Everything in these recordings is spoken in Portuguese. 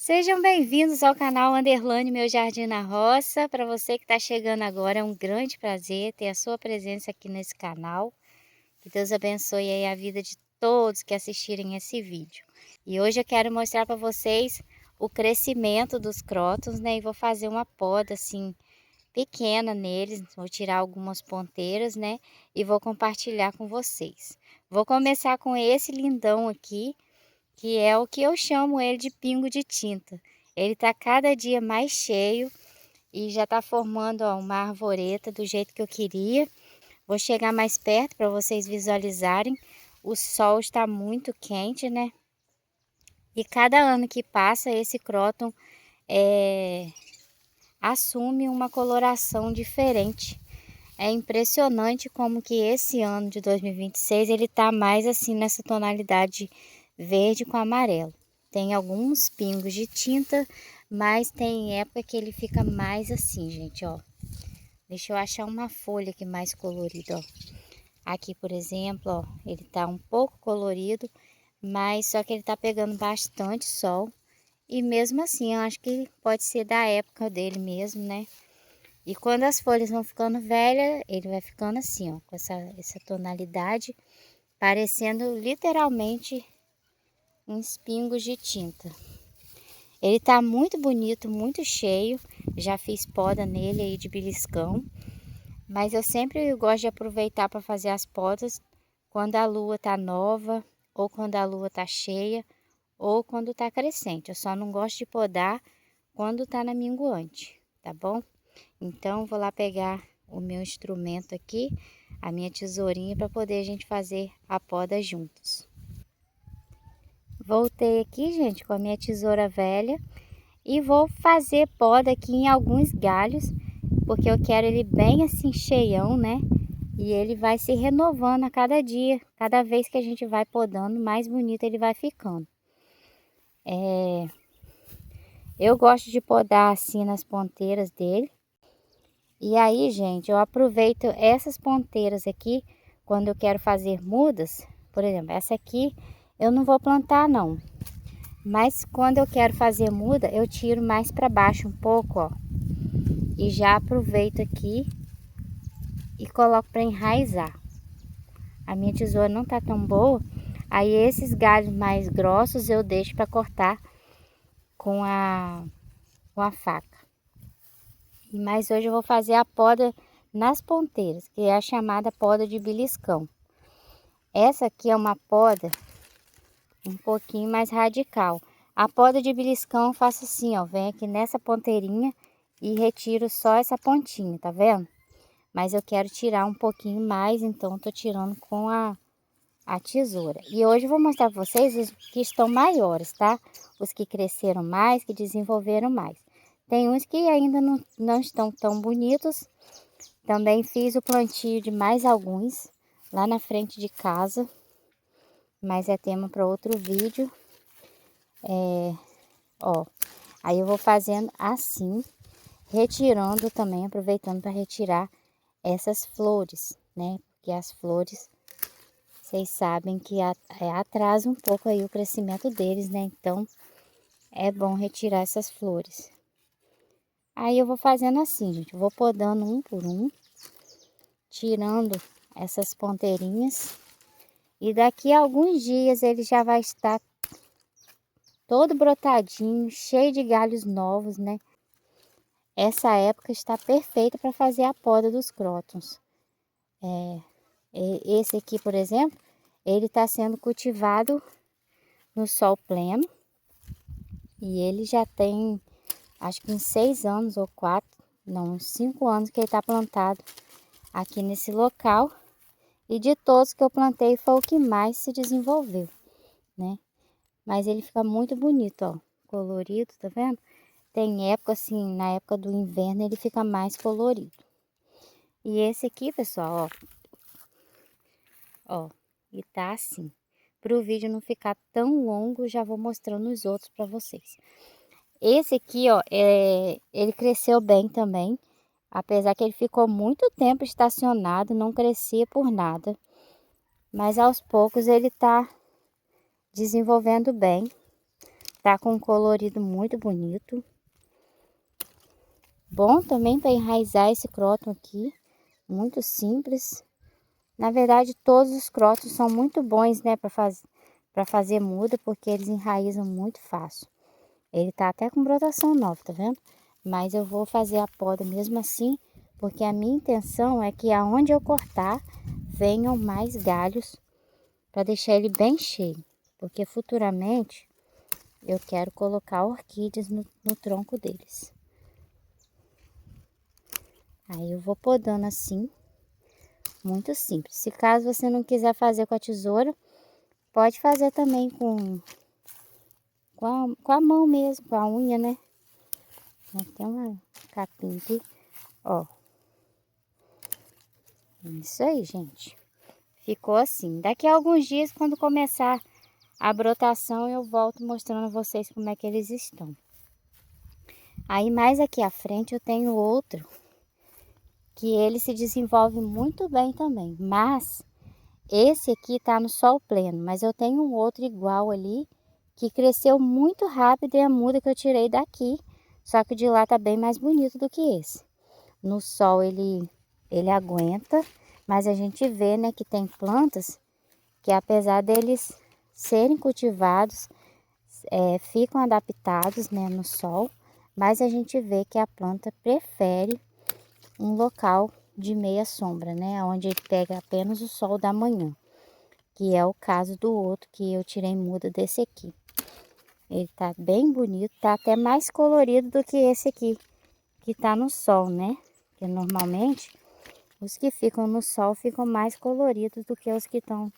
Sejam bem-vindos ao canal Underline Meu Jardim na Roça. Para você que está chegando agora, é um grande prazer ter a sua presença aqui nesse canal. Que Deus abençoe aí a vida de todos que assistirem esse vídeo. E hoje eu quero mostrar para vocês o crescimento dos crótons, né? E vou fazer uma poda assim pequena neles, vou tirar algumas ponteiras, né? E vou compartilhar com vocês. Vou começar com esse lindão aqui, que é o que eu chamo ele de pingo de tinta. Ele está cada dia mais cheio e já está formando ó, uma arvoreta do jeito que eu queria. Vou chegar mais perto para vocês visualizarem. O sol está muito quente, né? E cada ano que passa, esse cróton assume uma coloração diferente. É impressionante como que esse ano de 2026 ele tá mais assim nessa tonalidade verde com amarelo. Tem alguns pingos de tinta, mas tem época que ele fica mais assim, gente, ó. Deixa eu achar uma folha aqui mais colorida, ó. Aqui, por exemplo, ó, ele tá um pouco colorido, mas só que ele tá pegando bastante sol. E mesmo assim, eu acho que pode ser da época dele mesmo, né? E quando as folhas vão ficando velhas, ele vai ficando assim, ó, com essa tonalidade, parecendo literalmente uns pingos de tinta. Ele tá muito bonito, muito cheio. Já fiz poda nele aí de beliscão, mas eu sempre gosto de aproveitar para fazer as podas quando a lua tá nova, ou quando a lua tá cheia, ou quando tá crescente. Eu só não gosto de podar quando tá na minguante, tá bom? Então, vou lá pegar o meu instrumento aqui, a minha tesourinha, para poder a gente fazer a poda juntos. Voltei aqui, gente, com a minha tesoura velha e vou fazer poda aqui em alguns galhos, porque eu quero ele bem assim cheião, né? E ele vai se renovando a cada dia, cada vez que a gente vai podando, mais bonito ele vai ficando. Eu gosto de podar assim nas ponteiras dele. E aí, gente, eu aproveito essas ponteiras aqui quando eu quero fazer mudas. Por exemplo, essa aqui eu não vou plantar não. Mas quando eu quero fazer muda, eu tiro mais para baixo um pouco, ó. E já aproveito aqui e coloco para enraizar. A minha tesoura não tá tão boa, aí esses galhos mais grossos eu deixo para cortar com a faca. Mas hoje eu vou fazer a poda nas ponteiras, que é a chamada poda de beliscão. Essa aqui é uma poda um pouquinho mais radical. A poda de beliscão eu faço assim, ó, vem aqui nessa ponteirinha e retiro só essa pontinha, tá vendo? Mas eu quero tirar um pouquinho mais, então tô tirando com a tesoura. E hoje eu vou mostrar para vocês os que estão maiores, tá? Os que cresceram mais, que desenvolveram mais. Tem uns que ainda não estão tão bonitos. Também fiz o plantio de mais alguns lá na frente de casa, mas é tema para outro vídeo. Ó, aí eu vou fazendo assim, retirando também, aproveitando para retirar essas flores, né? Porque as flores, vocês sabem que atrasa um pouco aí o crescimento deles, né? Então, é bom retirar essas flores. Aí eu vou fazendo assim, gente, vou podando um por um, tirando essas ponteirinhas. E daqui a alguns dias ele já vai estar todo brotadinho, cheio de galhos novos, né? Essa época está perfeita para fazer a poda dos crótons. Esse aqui, por exemplo, ele está sendo cultivado no sol pleno. E ele já tem, acho que uns 6 anos ou 4, não, uns 5 anos que ele está plantado aqui nesse local. E de todos que eu plantei, foi o que mais se desenvolveu, né? Mas ele fica muito bonito, ó, colorido, tá vendo? Tem época assim, na época do inverno ele fica mais colorido. E esse aqui, pessoal, ó, e tá assim. Para o vídeo não ficar tão longo, já vou mostrando os outros para vocês. Esse aqui, ó, ele cresceu bem também. Apesar que ele ficou muito tempo estacionado, não crescia por nada. Mas aos poucos ele tá desenvolvendo bem. Tá com um colorido muito bonito. Bom também para enraizar esse cróton aqui. Muito simples. Na verdade, todos os crótons são muito bons, né, para fazer muda, porque eles enraizam muito fácil. Ele tá até com brotação nova, tá vendo? Mas eu vou fazer a poda mesmo assim, porque a minha intenção é que aonde eu cortar, venham mais galhos para deixar ele bem cheio. Porque futuramente eu quero colocar orquídeas no tronco deles. Aí eu vou podando assim, muito simples. Se caso você não quiser fazer com a tesoura, pode fazer também com a mão mesmo, com a unha, né? Tem uma capinha aqui, ó. Isso aí, gente. Ficou assim. Daqui a alguns dias, quando começar a brotação, eu volto mostrando a vocês como é que eles estão. Aí mais aqui à frente eu tenho outro, que ele se desenvolve muito bem também. Mas esse aqui tá no sol pleno, mas eu tenho um outro igual ali, que cresceu muito rápido e a muda que eu tirei daqui. Só que de lá tá bem mais bonito do que esse. No sol ele aguenta, mas a gente vê, né, que tem plantas que apesar deles serem cultivados, ficam adaptados, né, no sol, mas a gente vê que a planta prefere um local de meia sombra, né, onde ele pega apenas o sol da manhã, que é o caso do outro que eu tirei muda desse aqui. Ele tá bem bonito, tá até mais colorido do que esse aqui, que tá no sol, né? Porque normalmente os que ficam no sol ficam mais coloridos do que os que estão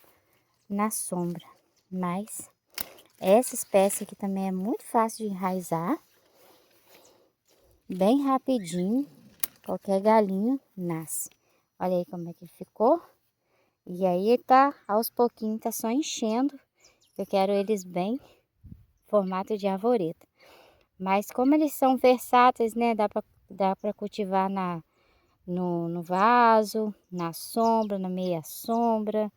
na sombra. Mas essa espécie aqui também é muito fácil de enraizar, bem rapidinho, qualquer galinho nasce. Olha aí como é que ficou. E aí tá, aos pouquinhos, tá só enchendo. Eu quero eles bem formato de arvoreta. Mas como eles são versáteis, né, dá pra cultivar no vaso, na sombra, na meia sombra,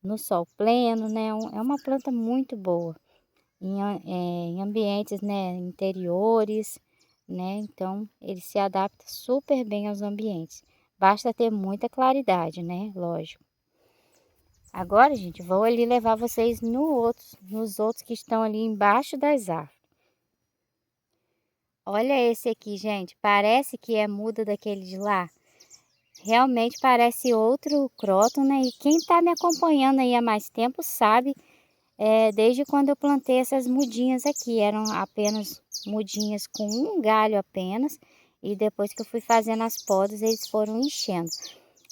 no sol pleno, né? É uma planta muito boa em ambientes, né, interiores, né? Então ele se adapta super bem aos ambientes. Basta ter muita claridade, né? Lógico. Agora, gente, vou ali levar vocês nos outros que estão ali embaixo das árvores. Olha esse aqui, gente. Parece que é muda daquele de lá. Realmente parece outro cróton, né? E quem está me acompanhando aí há mais tempo sabe, desde quando eu plantei essas mudinhas aqui. Eram apenas mudinhas com um galho apenas. E depois que eu fui fazendo as podas, eles foram enchendo.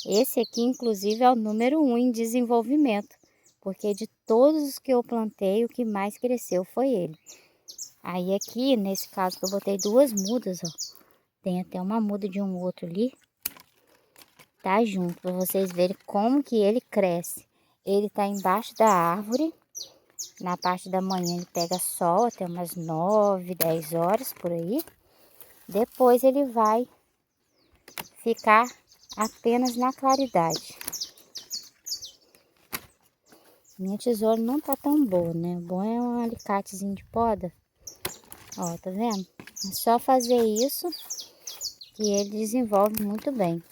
Esse aqui, inclusive, é o número 1 em desenvolvimento. Porque de todos os que eu plantei, o que mais cresceu foi ele. Aí aqui, nesse caso que eu botei duas mudas, ó. Tem até uma muda de um outro ali. Tá junto, para vocês verem como que ele cresce. Ele tá embaixo da árvore. Na parte da manhã ele pega sol até umas 9, 10 horas por aí. Depois ele vai ficar apenas na claridade. Minha tesoura não tá tão boa, né? O bom é um alicatezinho de poda. Ó, tá vendo? É só fazer isso que ele desenvolve muito bem.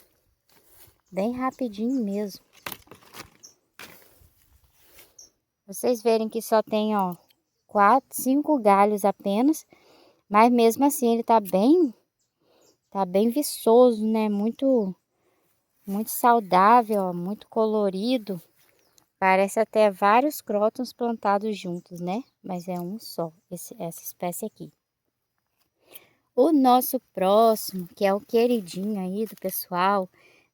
Bem rapidinho mesmo. Vocês verem que só tem, ó, 4, 5 galhos apenas. Mas mesmo assim ele tá bem viçoso, né? Muito saudável, ó, muito colorido. Parece até vários crótons plantados juntos, né? Mas é um só, essa espécie aqui. O nosso próximo, que é o queridinho aí do pessoal,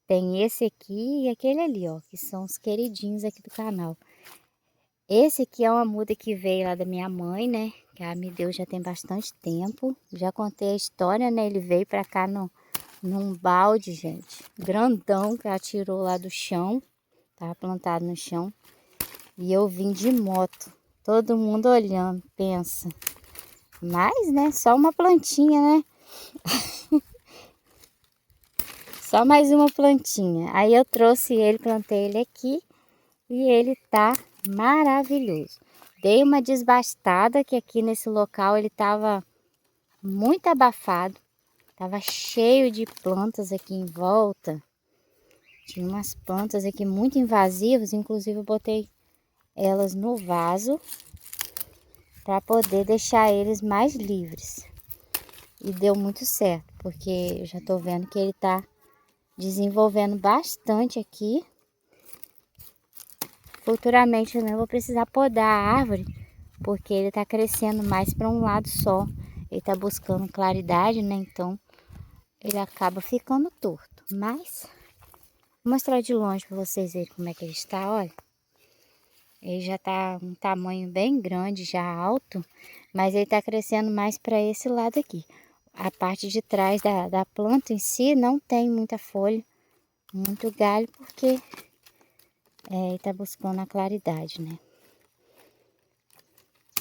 tem esse aqui e aquele ali, ó, que são os queridinhos aqui do canal. Esse aqui é uma muda que veio lá da minha mãe, né? Que ela me deu já tem bastante tempo. Já contei a história, né? Ele veio pra cá num balde, gente. Grandão, que ela tirou lá do chão. Tava plantado no chão. E eu vim de moto. Todo mundo olhando, pensa. Mas, né? Só uma plantinha, né? Só mais uma plantinha. Aí eu trouxe ele, plantei ele aqui. E ele tá maravilhoso. Dei uma desbastada, que aqui nesse local ele estava muito abafado. Tava cheio de plantas aqui em volta. Tinha umas plantas aqui muito invasivas, inclusive eu botei elas no vaso para poder deixar eles mais livres. E deu muito certo, porque eu já tô vendo que ele tá desenvolvendo bastante aqui. Futuramente também eu vou precisar podar a árvore, porque ele tá crescendo mais para um lado só. Ele tá buscando claridade, né? Então ele acaba ficando torto. Mas vou mostrar de longe para vocês verem como é que ele está, olha. Ele já tá um tamanho bem grande, já alto, mas ele tá crescendo mais para esse lado aqui. A parte de trás da planta em si não tem muita folha, muito galho, porque ele tá buscando a claridade, né?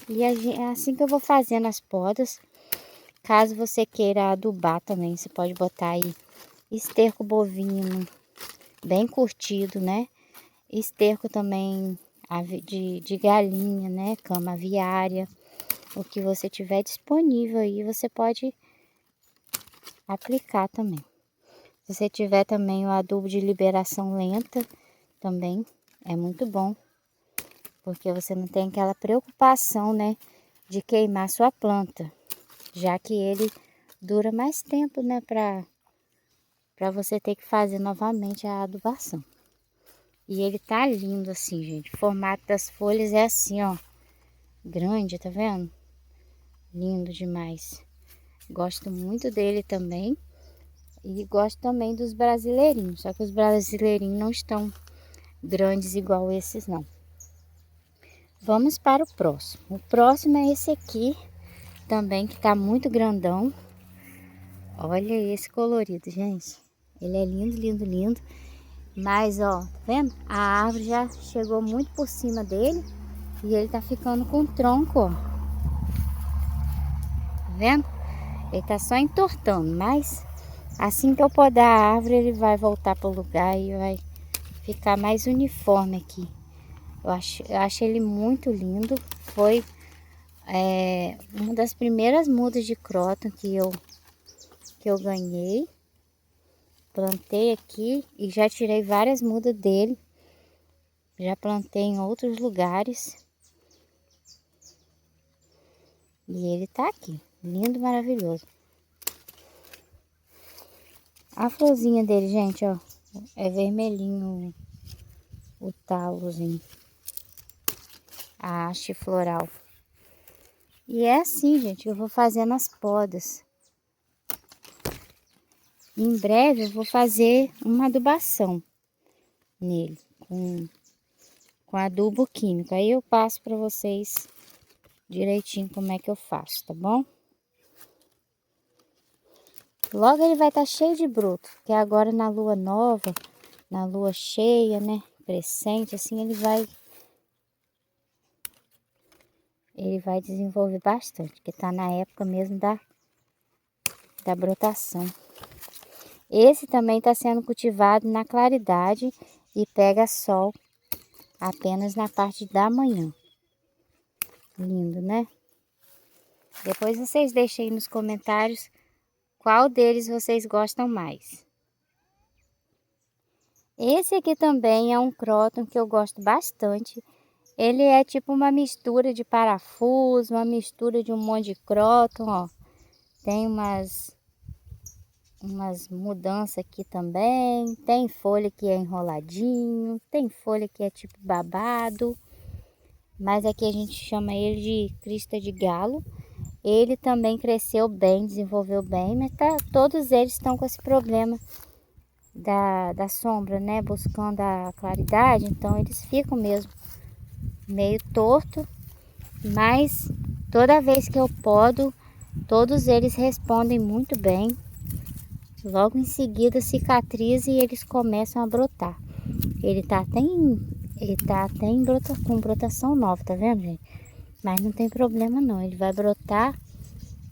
E é assim que eu vou fazendo as podas. Caso você queira adubar também, você pode botar aí esterco bovino, bem curtido, né? Esterco também de galinha, né? Cama aviária. O que você tiver disponível aí, você pode aplicar também. Se você tiver também o adubo de liberação lenta, também é muito bom. Porque você não tem aquela preocupação, né? De queimar sua planta. Já que ele dura mais tempo, né? Para você ter que fazer novamente a adubação. E ele tá lindo assim, gente. O formato das folhas é assim, ó. Grande, tá vendo? Lindo demais. Gosto muito dele também. E gosto também dos brasileirinhos. Só que os brasileirinhos não estão grandes igual esses, não. Vamos para o próximo. O próximo é esse aqui também, que tá muito grandão. Olha esse colorido, gente. Ele é lindo, lindo, lindo. Mas, ó, tá vendo? A árvore já chegou muito por cima dele. E ele tá ficando com o tronco, ó. Tá vendo? Ele tá só entortando, mas assim que eu podar a árvore, ele vai voltar para o lugar e vai ficar mais uniforme aqui. Eu acho ele muito lindo. Foi uma das primeiras mudas de cróton que eu ganhei. Plantei aqui e já tirei várias mudas dele. Já plantei em outros lugares. E ele tá aqui, lindo, maravilhoso. A florzinha dele, gente, ó, é vermelhinho o talozinho. A haste floral. E é assim, gente, que eu vou fazendo as podas. Em breve eu vou fazer uma adubação nele, com adubo químico. Aí eu passo para vocês direitinho como é que eu faço, tá bom? Logo ele vai estar cheio de broto, porque agora na lua nova, na lua cheia, né, crescente, assim ele vai desenvolver bastante, porque tá na época mesmo da brotação. Esse também está sendo cultivado na claridade e pega sol apenas na parte da manhã. Lindo, né? Depois vocês deixem aí nos comentários qual deles vocês gostam mais. Esse aqui também é um cróton que eu gosto bastante. Ele é tipo uma mistura de parafuso, uma mistura de um monte de cróton, ó. Tem umas mudanças aqui também. Tem folha que é enroladinho, tem folha que é tipo babado. Mas aqui a gente chama ele de crista de galo. Ele também cresceu bem, desenvolveu bem, mas todos eles estão com esse problema da sombra, né? Buscando a claridade, então eles ficam mesmo meio torto, mas toda vez que eu podo, todos eles respondem muito bem. Logo em seguida cicatriza e eles começam a brotar. Ele tá até com brotação nova, tá vendo, gente? Mas não tem problema não, ele vai brotar.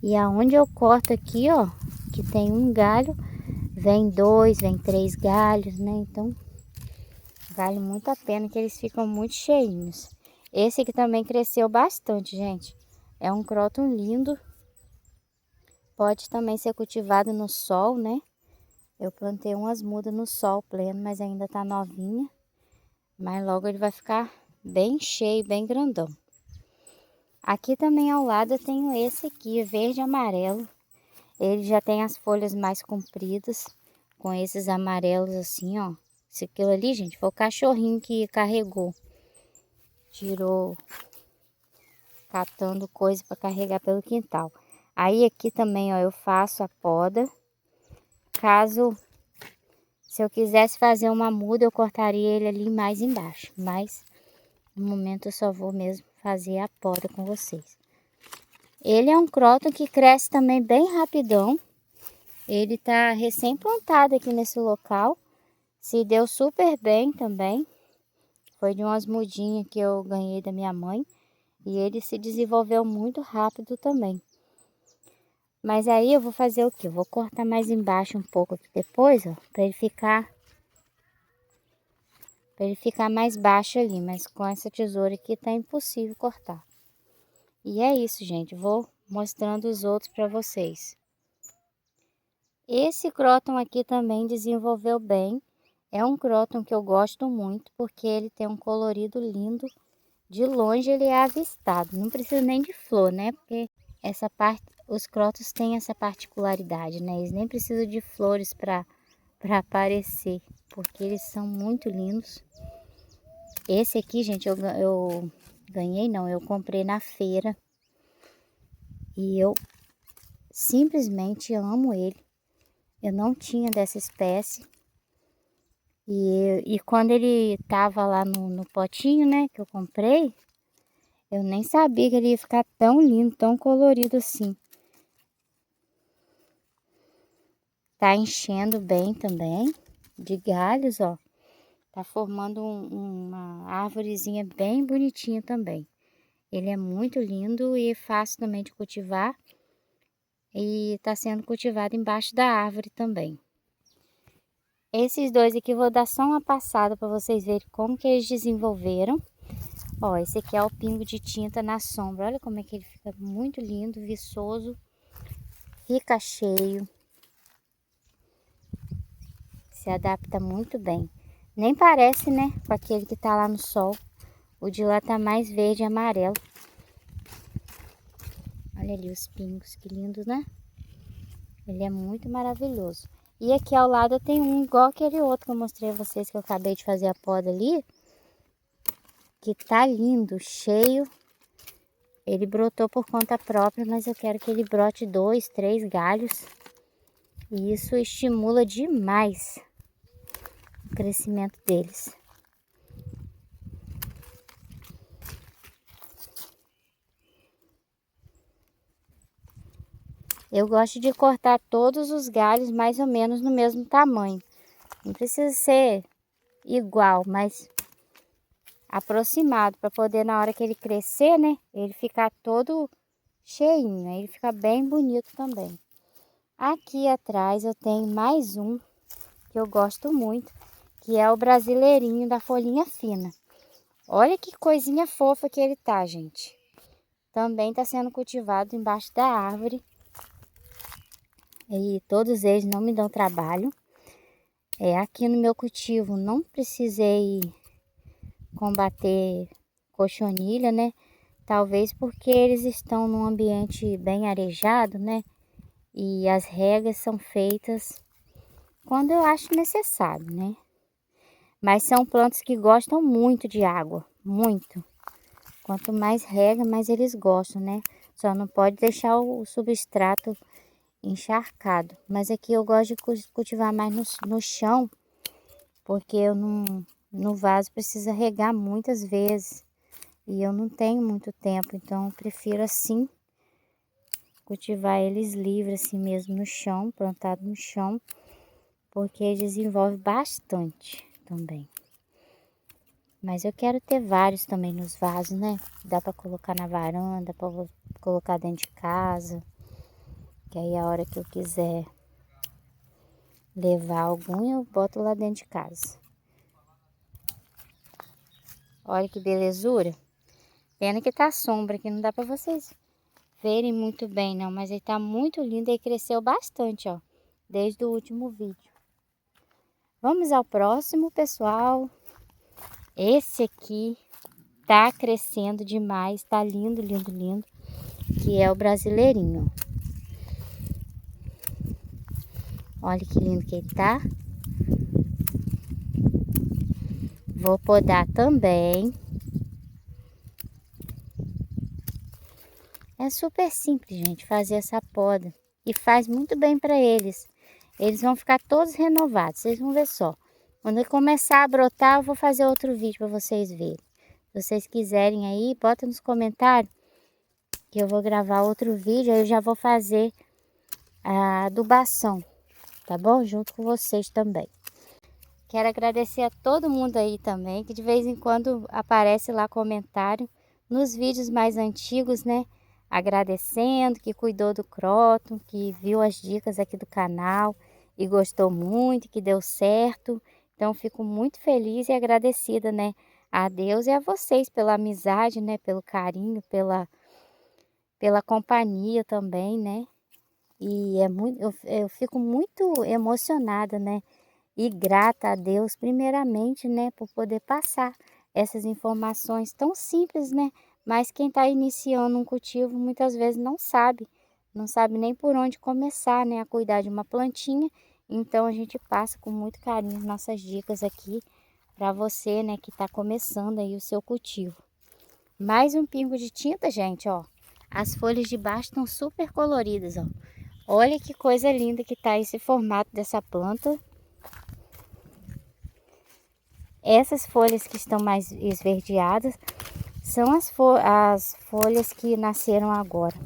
E aonde eu corto aqui, ó, que tem um galho, vem 2, vem 3 galhos, né? Então, vale muito a pena, que eles ficam muito cheinhos. Esse aqui também cresceu bastante, gente. É um cróton lindo. Pode também ser cultivado no sol, né? Eu plantei umas mudas no sol pleno, mas ainda tá novinha. Mas logo ele vai ficar bem cheio, bem grandão. Aqui também ao lado eu tenho esse aqui, verde e amarelo. Ele já tem as folhas mais compridas, com esses amarelos assim, ó. Esse aquilo ali, gente, foi o cachorrinho que carregou. Tirou, catando coisa para carregar pelo quintal. Aí aqui também, ó, eu faço a poda. Se eu quisesse fazer uma muda, eu cortaria ele ali mais embaixo. Mas no momento eu só vou mesmo fazer a poda com vocês. Ele é um cróton que cresce também bem rapidão. Ele tá recém-plantado aqui nesse local. Se deu super bem também. Foi de umas mudinhas que eu ganhei da minha mãe. E ele se desenvolveu muito rápido também. Mas aí eu vou fazer o quê? Eu vou cortar mais embaixo um pouco aqui depois, ó. Para ele ficar mais baixo ali. Mas com essa tesoura aqui tá impossível cortar. E é isso, gente. Vou mostrando os outros para vocês. Esse cróton aqui também desenvolveu bem. É um cróton que eu gosto muito, porque ele tem um colorido lindo. De longe ele é avistado. Não precisa nem de flor, né? Porque essa parte, os crótons têm essa particularidade, né? Eles nem precisam de flores para aparecer, porque eles são muito lindos. Esse aqui, gente, eu ganhei, não, eu comprei na feira. E eu simplesmente amo ele. Eu não tinha dessa espécie. E quando ele tava lá no potinho, né, que eu comprei, eu nem sabia que ele ia ficar tão lindo, tão colorido assim. Tá enchendo bem também, de galhos, ó. Tá formando uma árvorezinha bem bonitinha também. Ele é muito lindo e fácil também de cultivar. E tá sendo cultivado embaixo da árvore também. Esses dois aqui eu vou dar só uma passada para vocês verem como que eles desenvolveram. Ó, esse aqui é o pingo de tinta na sombra. Olha como é que ele fica muito lindo, viçoso. Fica cheio. Se adapta muito bem. Nem parece, né, com aquele que tá lá no sol. O de lá tá mais verde e amarelo. Olha ali os pingos, que lindos, né? Ele é muito maravilhoso. E aqui ao lado eu tenho um igual aquele outro que eu mostrei a vocês, que eu acabei de fazer a poda ali. Que tá lindo, cheio. Ele brotou por conta própria, mas eu quero que ele brote 2, 3 galhos. E isso estimula demais o crescimento deles. Eu gosto de cortar todos os galhos mais ou menos no mesmo tamanho. Não precisa ser igual, mas aproximado, para poder na hora que ele crescer, né, ele ficar todo cheinho, ele fica bem bonito também. Aqui atrás eu tenho mais um que eu gosto muito, que é o brasileirinho da folhinha fina. Olha que coisinha fofa que ele tá, gente. Também está sendo cultivado embaixo da árvore. E todos eles não me dão trabalho. Aqui no meu cultivo não precisei combater cochonilha, né? Talvez porque eles estão num ambiente bem arejado, né? E as regas são feitas quando eu acho necessário, né? Mas são plantas que gostam muito de água, muito. Quanto mais rega, mais eles gostam, né? Só não pode deixar o substrato encharcado. Mas aqui eu gosto de cultivar mais no chão, porque eu não, no vaso precisa regar muitas vezes. E eu não tenho muito tempo, então eu prefiro assim, cultivar eles livres assim mesmo no chão, plantado no chão, porque desenvolve bastante também. Mas eu quero ter vários também nos vasos, né? Dá para colocar na varanda, para colocar dentro de casa. Que aí a hora que eu quiser levar algum, eu boto lá dentro de casa. Olha que belezura. Pena que tá sombra aqui, não dá pra vocês verem muito bem não, mas ele tá muito lindo e cresceu bastante, ó, desde o último vídeo. Vamos ao próximo, pessoal. Esse aqui tá crescendo demais, tá lindo, lindo, lindo, que é o brasileirinho. Olha que lindo que ele tá. Vou podar também. É super simples, gente, fazer essa poda. E faz muito bem para eles. Eles vão ficar todos renovados, vocês vão ver só. Quando ele começar a brotar, eu vou fazer outro vídeo para vocês verem. Se vocês quiserem aí, bota nos comentários que eu vou gravar outro vídeo. Aí eu já vou fazer a adubação, tá bom? Junto com vocês também. Quero agradecer a todo mundo aí também, que de vez em quando aparece lá comentário nos vídeos mais antigos, né? Agradecendo, que cuidou do cróton, que viu as dicas aqui do canal e gostou muito, que deu certo. Então, fico muito feliz e agradecida, né? A Deus e a vocês pela amizade, né? Pelo carinho, pela companhia também, né? E eu fico muito emocionada, né? E grata a Deus, primeiramente, né? Por poder passar essas informações tão simples, né? Mas quem está iniciando um cultivo muitas vezes não sabe nem por onde começar, né? A cuidar de uma plantinha. Então a gente passa com muito carinho nossas dicas aqui para você, né? Que está começando aí o seu cultivo. Mais um pingo de tinta, gente, ó. As folhas de baixo estão super coloridas, ó. Olha que coisa linda que tá esse formato dessa planta. Essas folhas que estão mais esverdeadas são as folhas que nasceram agora.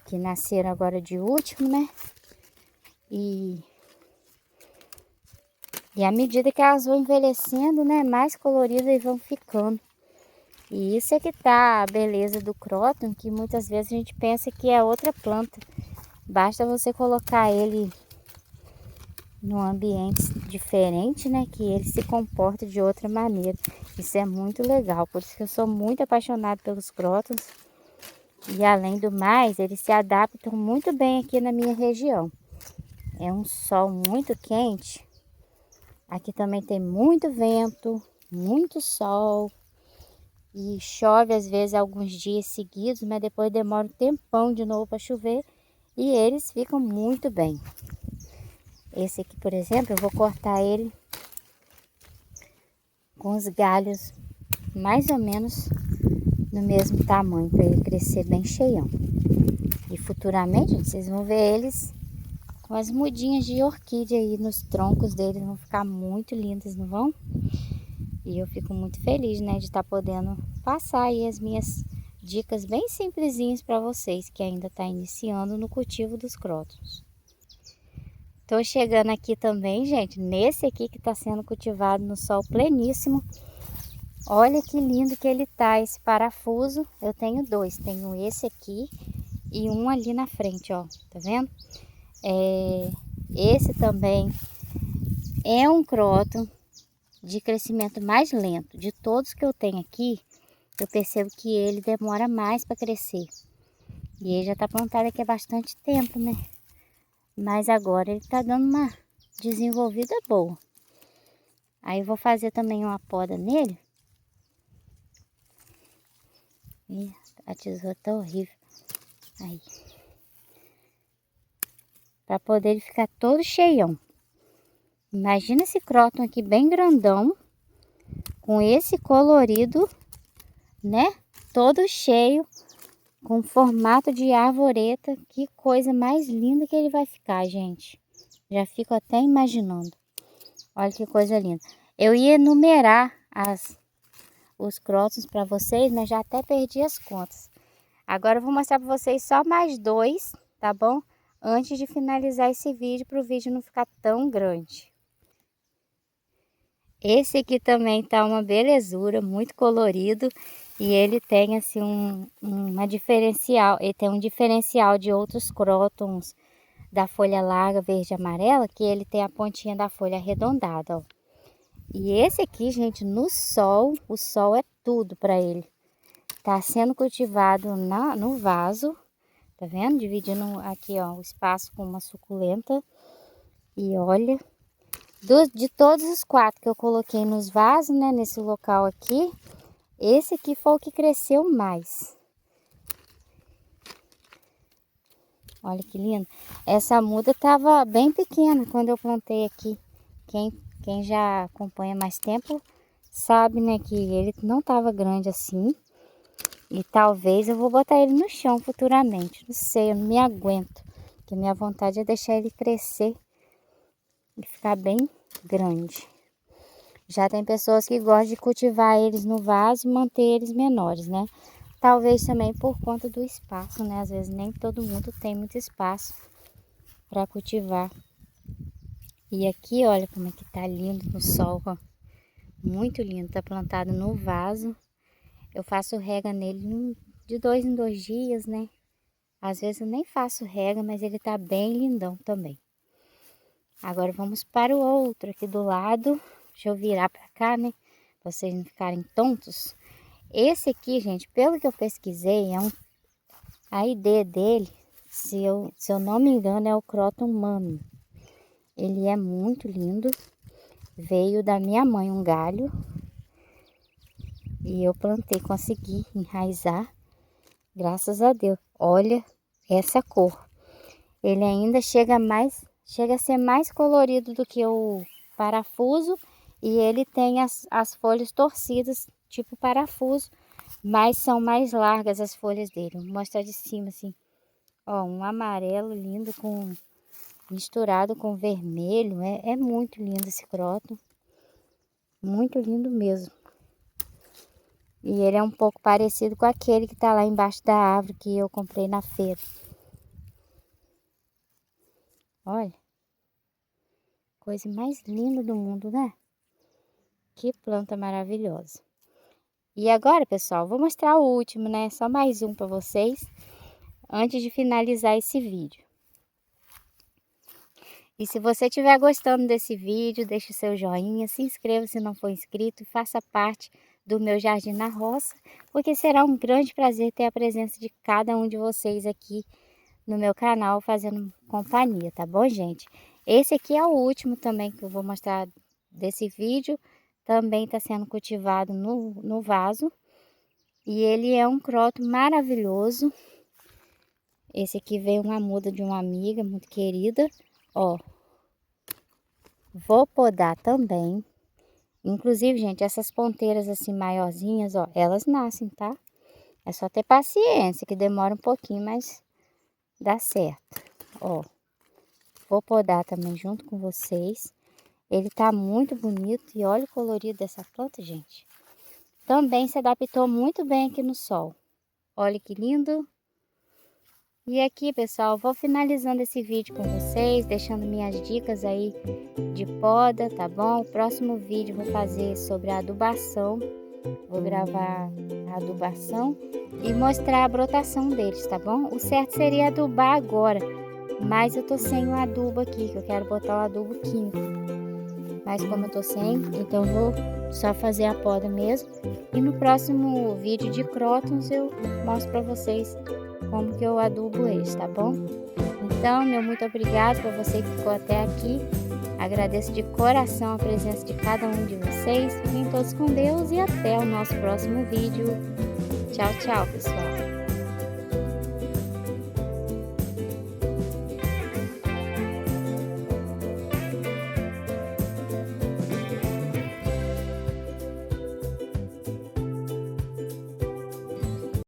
Que nasceram agora de último, né? E à medida que elas vão envelhecendo, né? Mais coloridas vão ficando. E isso é que tá a beleza do cróton, que muitas vezes a gente pensa que é outra planta. Basta você colocar ele num ambiente diferente, né? Que ele se comporta de outra maneira. Isso é muito legal, por isso que eu sou muito apaixonada pelos crótons. E além do mais, eles se adaptam muito bem aqui na minha região. É um sol muito quente. Aqui também tem muito vento, muito sol. E chove às vezes alguns dias seguidos, mas depois demora um tempão de novo para chover. E eles ficam muito bem. Esse aqui, por exemplo, eu vou cortar ele com os galhos mais ou menos no mesmo tamanho, para ele crescer bem cheião. E futuramente, gente, vocês vão ver eles com as mudinhas de orquídea aí nos troncos deles, vão ficar muito lindas, não vão? E eu fico muito feliz, né, de estar podendo passar aí as minhas dicas bem simplesinhas para vocês que ainda está iniciando no cultivo dos crótons. Tô chegando aqui também, gente, nesse aqui que está sendo cultivado no sol pleníssimo. Olha que lindo que ele tá, esse parafuso. Eu tenho dois, tenho esse aqui e um ali na frente, ó, tá vendo? Esse também é um cróton de crescimento mais lento. De todos que eu tenho aqui, eu percebo que ele demora mais para crescer. E ele já tá plantado aqui há bastante tempo, né? Mas agora ele tá dando uma desenvolvida boa. Aí eu vou fazer também uma poda nele. Ih, a tesoura tá horrível. Aí. Para poder ele ficar todo cheião. Imagina esse cróton aqui bem grandão. Com esse colorido, né? Todo cheio. Com formato de arvoreta. Que coisa mais linda que ele vai ficar, gente. Já fico até imaginando. Olha que coisa linda. Eu ia numerar os crótons para vocês, mas já até perdi as contas. Agora eu vou mostrar para vocês só mais dois, tá bom? Antes de finalizar esse vídeo, para o vídeo não ficar tão grande. Esse aqui também tá uma belezura, muito colorido. E ele tem assim uma diferencial, ele tem um diferencial de outros crótons da folha larga verde e amarela, que ele tem a pontinha da folha arredondada, ó. E esse aqui, gente, no sol, o sol é tudo para ele. tá sendo cultivado no vaso, tá vendo? Dividindo aqui, ó, o espaço com uma suculenta. E olha, de todos os 4 que eu coloquei nos vasos, né, nesse local aqui, esse aqui foi o que cresceu mais. Olha que lindo. Essa muda tava bem pequena quando eu plantei aqui. Quem já acompanha mais tempo sabe, né, que ele não tava grande assim. E talvez eu vou botar ele no chão futuramente. Não sei, eu não me aguento. Porque minha vontade é deixar ele crescer e ficar bem grande. Já tem pessoas que gostam de cultivar eles no vaso e manter eles menores, né? Talvez também por conta do espaço, né? Às vezes nem todo mundo tem muito espaço para cultivar. E aqui, olha como é que tá lindo no sol, ó. Muito lindo, tá plantado no vaso. Eu faço rega nele de 2 em 2 dias, né? Às vezes eu nem faço rega, mas ele tá bem lindão também. Agora vamos para o outro aqui do lado. Deixa eu virar para cá, né? Pra vocês não ficarem tontos. Esse aqui, gente, pelo que eu pesquisei, a ID dele, se eu não me engano, é o Croton Mami. Ele é muito lindo. Veio da minha mãe um galho. E eu plantei, consegui enraizar. Graças a Deus. Olha essa cor. Ele ainda chega a ser mais colorido do que o parafuso. E ele tem as folhas torcidas, tipo parafuso. Mas são mais largas as folhas dele. Vou mostrar de cima assim. Ó, um amarelo lindo misturado com vermelho. É muito lindo esse croton. Muito lindo mesmo. E ele é um pouco parecido com aquele que está lá embaixo da árvore que eu comprei na feira. Olha. Coisa mais linda do mundo, né? Que planta maravilhosa. E agora, pessoal, vou mostrar o último, né? Só mais um para vocês, antes de finalizar esse vídeo. E se você estiver gostando desse vídeo, deixe o seu joinha, se inscreva se não for inscrito, faça parte do meu Jardim na Roça, porque será um grande prazer ter a presença de cada um de vocês aqui no meu canal fazendo companhia, tá bom, gente? Esse aqui é o último também que eu vou mostrar desse vídeo, também está sendo cultivado no vaso, e ele é um croton maravilhoso. Esse aqui veio uma muda de uma amiga muito querida, ó. Vou podar também. Inclusive, gente, essas ponteiras assim maiorzinhas, ó, elas nascem, tá? É só ter paciência, que demora um pouquinho, mas dá certo. Ó, vou podar também junto com vocês. Ele tá muito bonito e olha o colorido dessa planta, gente. Também se adaptou muito bem aqui no sol. Olha que lindo. E aqui, pessoal, vou finalizando esse vídeo com vocês, deixando minhas dicas aí de poda, tá bom? O próximo vídeo vou fazer sobre a adubação. Vou gravar a adubação e mostrar a brotação deles, tá bom? O certo seria adubar agora, mas eu tô sem o adubo aqui, que eu quero botar o adubo químico. Mas como eu tô sem, então eu vou só fazer a poda mesmo. E no próximo vídeo de crótons eu mostro pra vocês como que eu adubo eles, tá bom? Então, meu muito obrigado para você que ficou até aqui. Agradeço de coração a presença de cada um de vocês. Fiquem todos com Deus e até o nosso próximo vídeo. Tchau, tchau, pessoal.